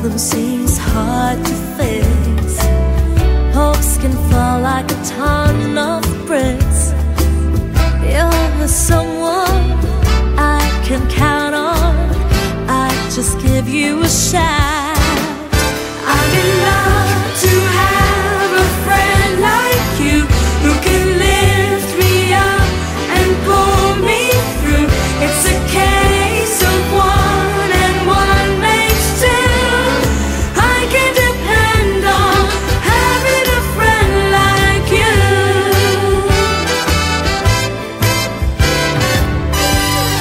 problem seems hard to fix. Hopes can fall like a ton of bricks. You're the someone I can count on. I just give you a shout. I'm in love to have a friend like you, who can lift me up and pull me through. It's a case of one and one makes two. I can depend on having a friend like you.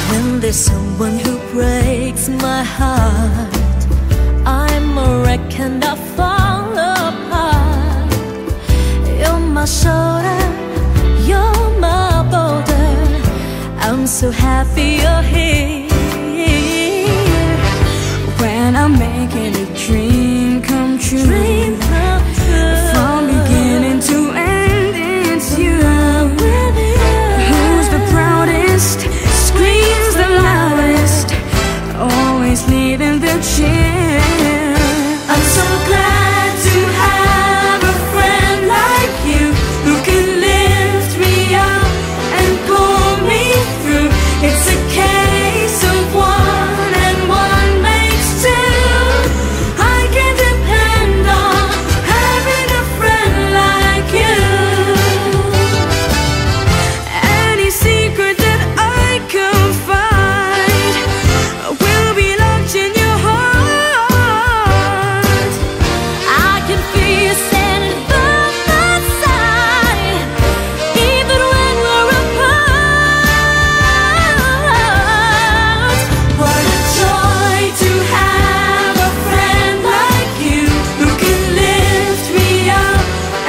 When there's someone who breaks my heart, I'm a wreck and I fall apart. You're my shoulder, you're my boulder. I'm so happy you're here. When I'm making a dream come true, Dream come true. from beginning to end, it's you. Who's the proudest, screams the loudest, always leading the cheer. I'm so glad to have a friend like you, who can lift me up and pull me through. It's a case of one and one makes two. I can depend on having a friend like you. Any secret that I confide will be locked in your heart. I can feel you standing by my side, even when we're apart. What a joy to have a friend like you, who can lift me up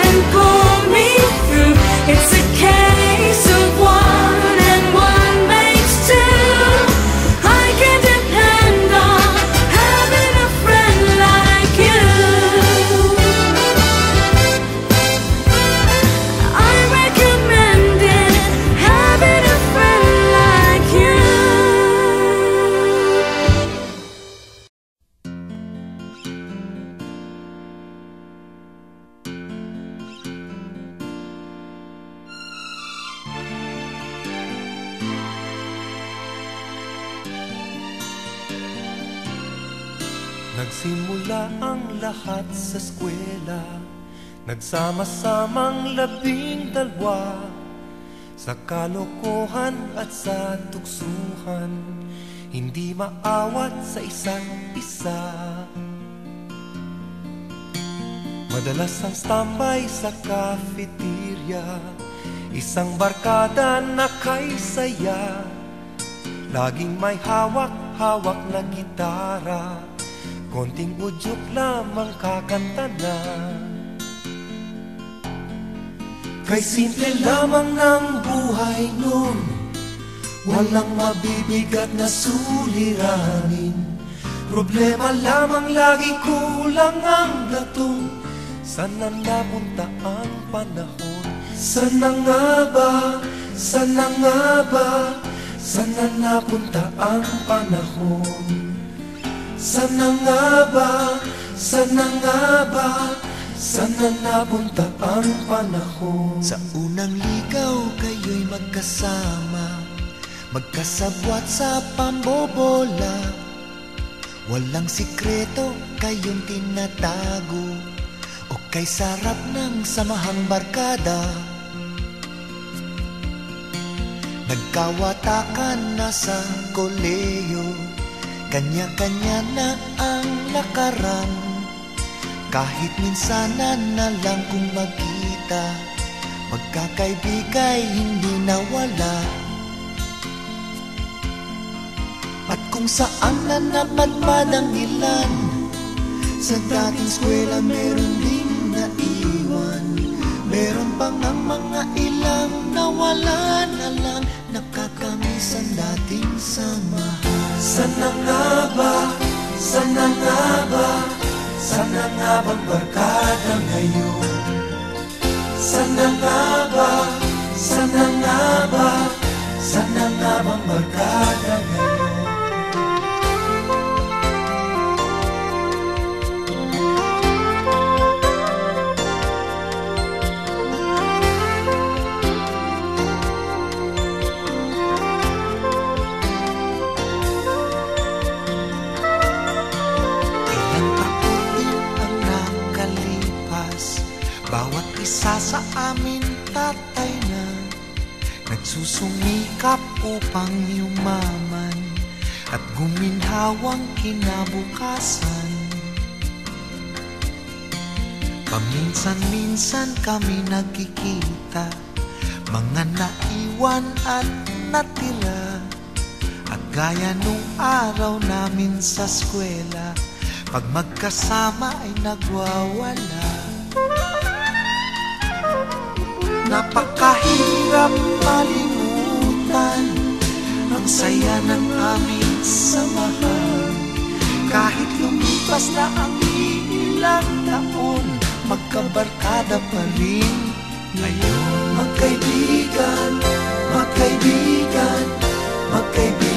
and pull me through. It's a case of one and one makes two. I can depend on having a friend like you. I recommend it, having a friend like you. Nagsimula ang lahat sa eskwela, nagsama-samang 12, sa kalokohan at sa tuksuhan, hindi maawat sa isa't isa. Madalas ang standby sa cafeteria, isang barkada na kay saya, laging may hawak-hawak na gitara, konting udyok lamang kakanta na. Kay simple lamang ng buhay nun, walang mabibigat na suliranin. Problema lamang lagi, kulang ang latong. Sana napunta ang panahon? Sana nga ba? Sana nga ba? Sana napunta ang panahon? Sana nga ba? Sana nga ba? Sana napunta ang panahon? Sa unang ligaw kayo'y magkasama, magkasabwat sa pambobola. Walang sikreto kayong tinatago, o kay sarap ng samahang barkada. Nagkawatakan na sa koleyo, kanya-kanya na ang lakaran. Kahit minsanan na lang kung magkita, magkakaibigay hindi nawala. At kung saan na napadpad ang ilan, sa dating eskwela meron ding naiwan. Meron pang ang mga ilang nawala na lang, nakakamiss ang dating samahan. Sana nga ba? Sana nga ba? Sana nga bang barkada ngayon? Sana nga ba? Sana nga ba? Sana nga bang barkada ngayon? Bawat isa sa amin tatay na nagsusumikap upang yumaman at guminhawang kinabukasan. Paminsan-minsan kami nagkikita, mga naiwan at natira. At gaya nung araw namin sa eskwela, pag magkasama ay nagwawala. Napakahirap malimutan ang saya ng aming samahan. Kahit lumipas na ang ilang taon, magkabarkada pa rin ngayon. Magkaibigan, magkaibigan, magkaibigan.